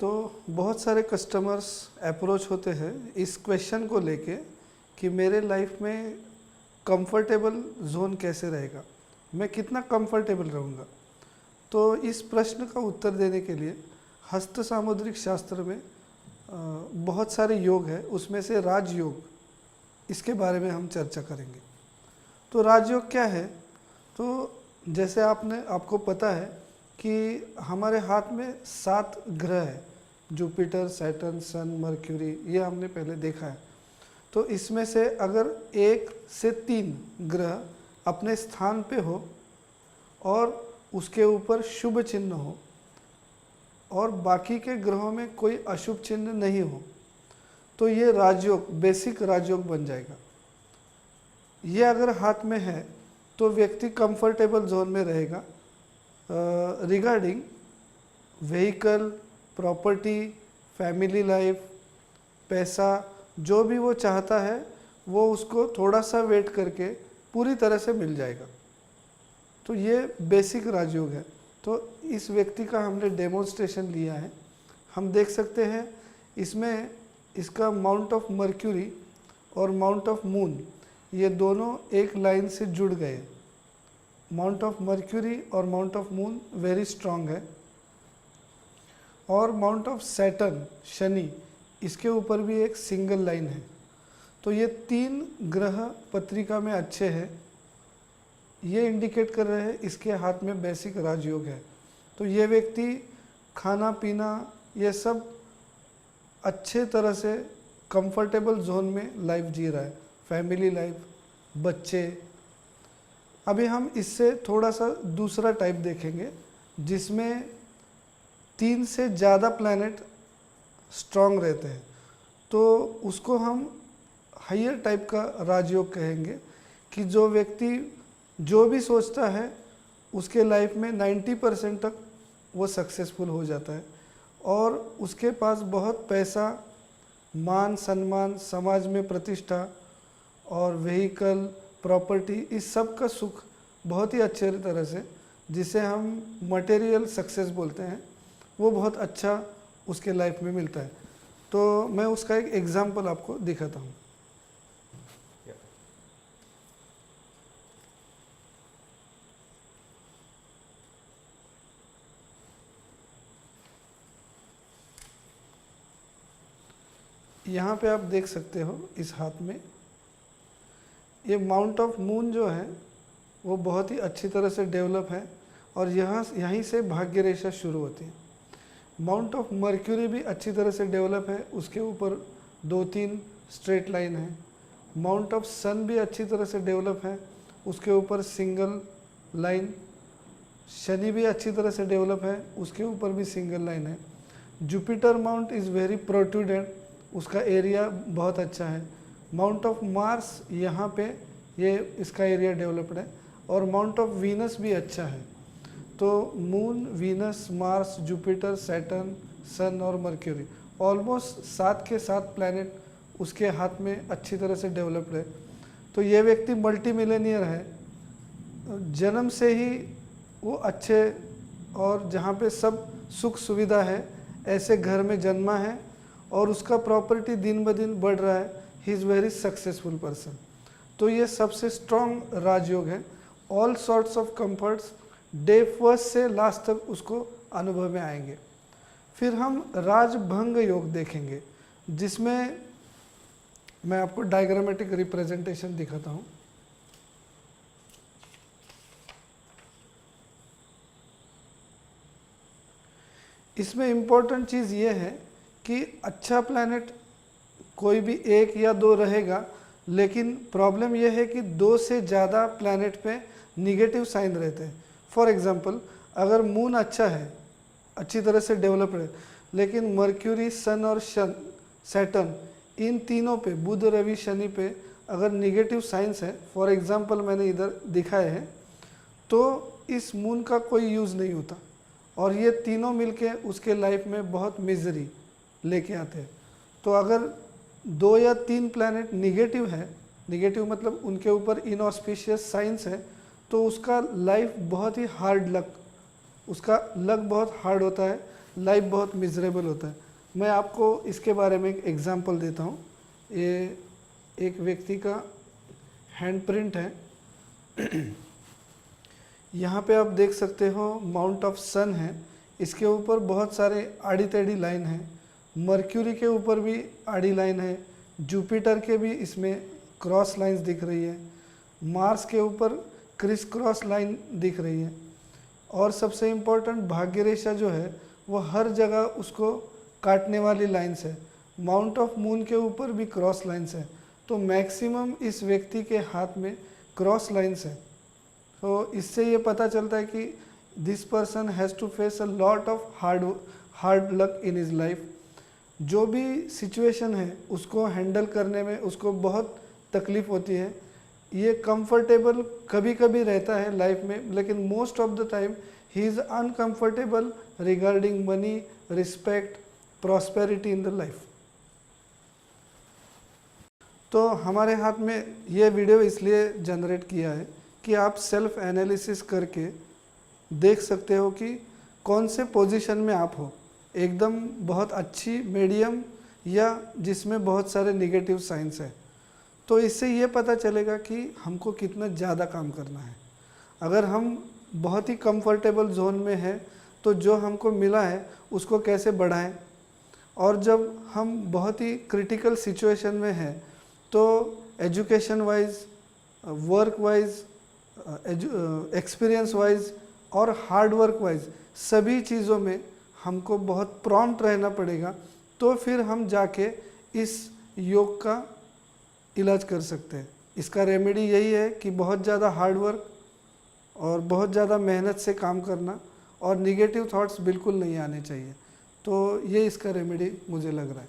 तो बहुत सारे कस्टमर्स अप्रोच होते हैं इस क्वेश्चन को लेके कि मेरे लाइफ में कंफर्टेबल जोन कैसे रहेगा, मैं कितना कंफर्टेबल रहूँगा। तो इस प्रश्न का उत्तर देने के लिए हस्त सामुद्रिक शास्त्र में बहुत सारे योग हैं, उसमें से राजयोग, इसके बारे में हम चर्चा करेंगे। तो राजयोग क्या है? तो जैसे आपको पता है कि हमारे हाथ में 7 ग्रह है, जुपिटर, सैटर्न, सन, मर्क्यूरी, ये हमने पहले देखा है। तो इसमें से अगर 1 से 3 ग्रह अपने स्थान पे हो और उसके ऊपर शुभ चिन्ह हो और बाकी के ग्रहों में कोई अशुभ चिन्ह नहीं हो, तो ये राजयोग, बेसिक राजयोग बन जाएगा। ये अगर हाथ में है तो व्यक्ति कंफर्टेबल जोन में रहेगा regarding vehicle, property, family life, पैसा, जो भी वो चाहता है वो उसको थोड़ा सा वेट करके पूरी तरह से मिल जाएगा। तो ये बेसिक राजयोग है। तो इस व्यक्ति का हमने डेमोन्स्ट्रेशन लिया है, हम देख सकते हैं इसमें इसका माउंट ऑफ मर्क्यूरी और माउंट ऑफ मून, ये दोनों एक लाइन से जुड़ गए। माउंट ऑफ मर्क्यूरी और mount of moon very strong है, और माउंट ऑफ सैटर्न, शनि, इसके ऊपर भी एक सिंगल लाइन है। तो ये 3 ग्रह पत्रिका में अच्छे हैं, ये इंडिकेट कर रहे हैं इसके हाथ में बेसिक राजयोग है। तो ये व्यक्ति खाना पीना ये सब अच्छे तरह से कंफर्टेबल जोन में लाइफ जी रहा है, फैमिली लाइफ, बच्चे। अभी हम इससे थोड़ा सा दूसरा टाइप देखेंगे जिसमें 3 से ज़्यादा प्लैनेट स्ट्रांग रहते हैं, तो उसको हम हायर टाइप का राजयोग कहेंगे कि जो व्यक्ति जो भी सोचता है उसके लाइफ में 90% तक वो सक्सेसफुल हो जाता है, और उसके पास बहुत पैसा, मान सम्मान, समाज में प्रतिष्ठा और व्हीकल, प्रॉपर्टी, इस सब का सुख बहुत ही अच्छे तरह से, जिसे हम मटेरियल सक्सेस बोलते हैं, वो बहुत अच्छा उसके लाइफ में मिलता है। तो मैं उसका एक एग्जांपल आपको दिखाता हूँ। यहाँ पे आप देख सकते हो इस हाथ में ये माउंट ऑफ मून जो है वो बहुत ही अच्छी तरह से डेवलप है, और यहीं से भाग्य रेखा शुरू होती है। माउंट ऑफ मर्क्यूरी भी अच्छी तरह से डेवलप है, उसके ऊपर 2-3 स्ट्रेट लाइन है। माउंट ऑफ सन भी अच्छी तरह से डेवलप है, उसके ऊपर सिंगल लाइन। शनि भी अच्छी तरह से डेवलप है, उसके ऊपर भी सिंगल लाइन है। जुपिटर माउंट इज़ वेरी प्रोट्रूडेंट, उसका एरिया बहुत अच्छा है। माउंट ऑफ मार्स यहाँ पे ये इसका एरिया डेवलप्ड है, और माउंट ऑफ वीनस भी अच्छा है। तो moon, Venus, Mars, Jupiter, Saturn, sun और मर्क्यूरी, ऑलमोस्ट 7 के 7 प्लैनेट उसके हाथ में अच्छी तरह से डेवलप्ड है। तो ये व्यक्ति मल्टी मिलेनियर है, जन्म से ही वो अच्छे और जहाँ पे सब सुख सुविधा है ऐसे घर में जन्मा है, और उसका प्रॉपर्टी दिन ब दिन बढ़ रहा है। He is very successful person. तो ये सबसे स्ट्रॉन्ग राजयोग है। All sorts of comforts day first से लास्ट तक उसको अनुभव में आएंगे। फिर हम राजभंग योग देखेंगे, जिसमें मैं आपको डायग्रामेटिक रिप्रेजेंटेशन दिखाता हूँ। इसमें इम्पोर्टेंट चीज़ ये है कि अच्छा प्लैनेट कोई भी 1 या 2 रहेगा, लेकिन प्रॉब्लम यह है कि 2 से ज़्यादा प्लैनेट पे निगेटिव साइन रहते हैं। फॉर एग्जांपल, अगर मून अच्छा है, अच्छी तरह से डेवलप्ड है, लेकिन मर्क्यूरी, सन और सैटर्न, इन तीनों पे, बुध, रवि, शनि पे अगर निगेटिव साइंस है, फॉर एग्जांपल मैंने इधर दिखाए हैं, तो इस मून का कोई यूज़ नहीं होता, और ये तीनों मिलके उसके लाइफ में बहुत मिजरी लेके आते हैं। तो अगर 2 या 3 प्लैनेट निगेटिव है, निगेटिव मतलब उनके ऊपर इनऑस्पिशियस साइंस है, तो उसका लाइफ बहुत ही हार्ड लक, उसका लक बहुत हार्ड होता है, लाइफ बहुत मिजरेबल होता है। मैं आपको इसके बारे में एक एग्जांपल देता हूँ। ये एक व्यक्ति का हैंड प्रिंट है। यहाँ पे आप देख सकते हो माउंट ऑफ सन है, इसके ऊपर बहुत सारे आड़ी टेढ़ी लाइन है। मर्क्यूरी के ऊपर भी आड़ी लाइन है, जुपिटर के भी इसमें क्रॉस लाइंस दिख रही है, मार्स के ऊपर क्रिस क्रॉस लाइन दिख रही है, और सबसे इम्पोर्टेंट भाग्य रेखा जो है वो हर जगह उसको काटने वाली लाइंस है। माउंट ऑफ मून के ऊपर भी क्रॉस लाइंस है। तो मैक्सिमम इस व्यक्ति के हाथ में क्रॉस लाइंस है। तो इससे ये पता चलता है कि this person has to face a lot of hard luck in his life. जो भी सिचुएशन है उसको हैंडल करने में उसको बहुत तकलीफ़ होती है। ये कंफर्टेबल कभी कभी रहता है लाइफ में, लेकिन most of the time he is uncomfortable regarding money, respect, prosperity in the life. तो हमारे हाथ में ये वीडियो इसलिए जनरेट किया है कि आप सेल्फ एनालिसिस करके देख सकते हो कि कौन से पोजीशन में आप हो, एकदम बहुत अच्छी, मीडियम, या जिसमें बहुत सारे नेगेटिव साइंस है। तो इससे ये पता चलेगा कि हमको कितना ज़्यादा काम करना है। अगर हम बहुत ही कंफर्टेबल जोन में हैं तो जो हमको मिला है उसको कैसे बढ़ाएं, और जब हम बहुत ही क्रिटिकल सिचुएशन में हैं तो education wise, work wise, experience wise और हार्ड वर्क वाइज सभी चीज़ों में हमको बहुत प्रॉम्प्ट रहना पड़ेगा। तो फिर हम जाके इस योग का इलाज कर सकते हैं। इसका रेमेडी यही है कि बहुत ज़्यादा हार्ड वर्क और बहुत ज़्यादा मेहनत से काम करना, और निगेटिव थॉट्स बिल्कुल नहीं आने चाहिए। तो ये इसका रेमेडी मुझे लग रहा है।